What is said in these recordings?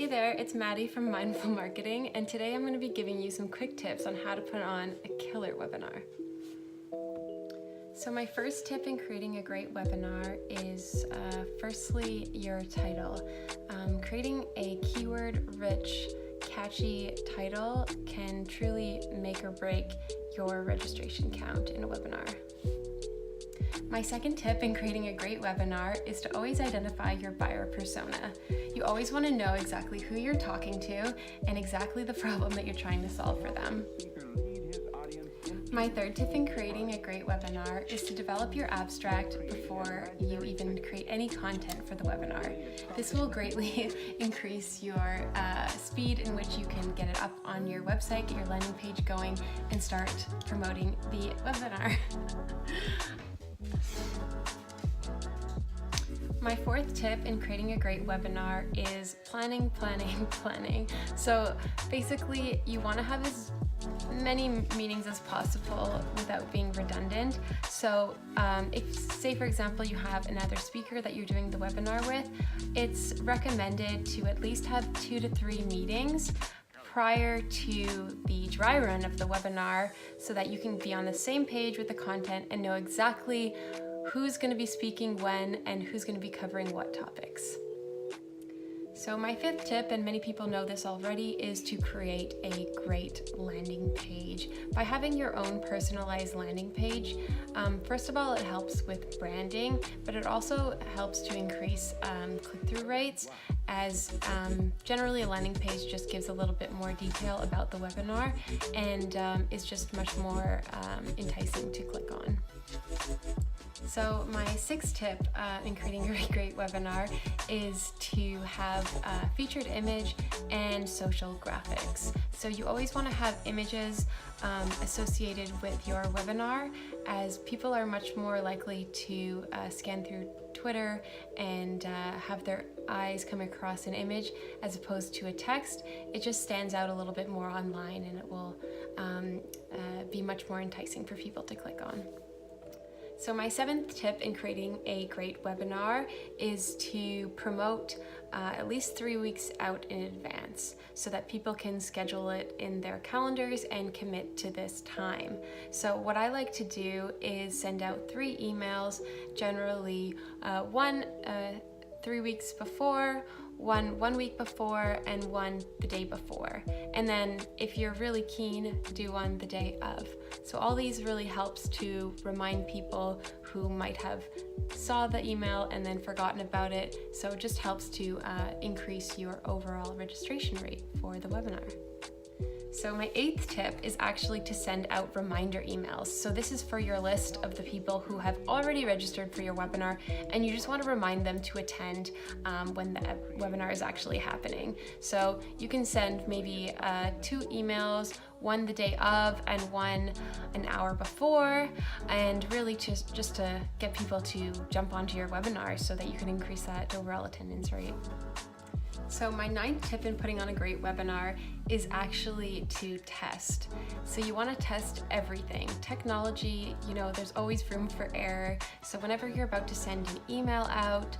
Hey there, it's Maddie from Mindful Marketing, and today I'm going to be giving you some quick tips on how to put on a killer webinar. So my first tip in creating a great webinar is firstly your title. Creating a keyword-rich, catchy title can truly make or break your registration count in a webinar. My second tip in creating a great webinar is to always identify your buyer persona. You always want to know exactly who you're talking to and exactly the problem that you're trying to solve for them. My third tip in creating a great webinar is to develop your abstract before you even create any content for the webinar. This will greatly increase your speed in which you can get it up on your website, get your landing page going, and start promoting the webinar. My fourth tip in creating a great webinar is planning. So basically, you want to have as many meetings as possible without being redundant. So if, say for example, you have another speaker that you're doing the webinar with, it's recommended to at least have 2 to 3 meetings prior to the dry run of the webinar so that you can be on the same page with the content and know exactly who's going to be speaking when and who's going to be covering what topics. So my fifth tip, and many people know this already, is to create a great landing page. By having your own personalized landing page, first of all, it helps with branding, but it also helps to increase click-through rates, as generally a landing page just gives a little bit more detail about the webinar and is just much more enticing to click on. So my sixth tip in creating a great webinar is to have a featured image and social graphics. So you always want to have images associated with your webinar, as people are much more likely to scan through Twitter and have their eyes come across an image as opposed to a text. It just stands out a little bit more online, and it will be much more enticing for people to click on. So my seventh tip in creating a great webinar is to promote at least 3 weeks out in advance so that people can schedule it in their calendars and commit to this time. So what I like to do is send out 3 emails, generally one 3 weeks before, one week before, and one the day before. And then if you're really keen, do one the day of. So all these really helps to remind people who might have saw the email and then forgotten about it. So it just helps to increase your overall registration rate for the webinar. So my eighth tip is actually to send out reminder emails. So this is for your list of the people who have already registered for your webinar, and you just want to remind them to attend when the webinar is actually happening. So you can send maybe 2 emails, one the day of and one an hour before, and really just to get people to jump onto your webinar so that you can increase that overall attendance rate. So my ninth tip in putting on a great webinar is actually to test. So you want to test everything. Technology, there's always room for error. So whenever you're about to send an email out,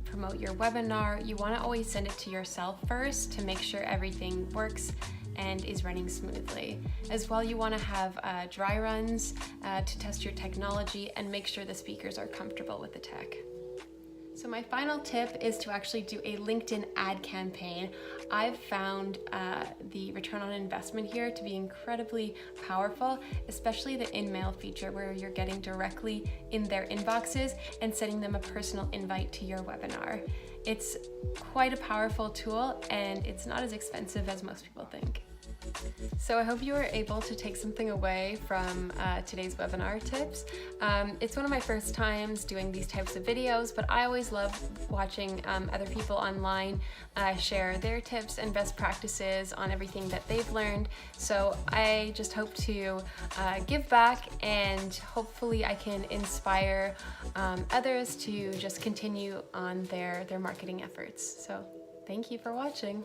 promote your webinar, you want to always send it to yourself first to make sure everything works and is running smoothly. As well, you want to have dry runs to test your technology and make sure the speakers are comfortable with the tech. So my final tip is to actually do a LinkedIn ad campaign. I've found the return on investment here to be incredibly powerful, especially the in-mail feature where you're getting directly in their inboxes and sending them a personal invite to your webinar. It's quite a powerful tool, and it's not as expensive as most people think. So I hope you were able to take something away from today's webinar tips. It's one of my first times doing these types of videos, but I always love watching other people online share their tips and best practices on everything that they've learned. So I just hope to give back, and hopefully I can inspire others to just continue on their marketing efforts. So thank you for watching.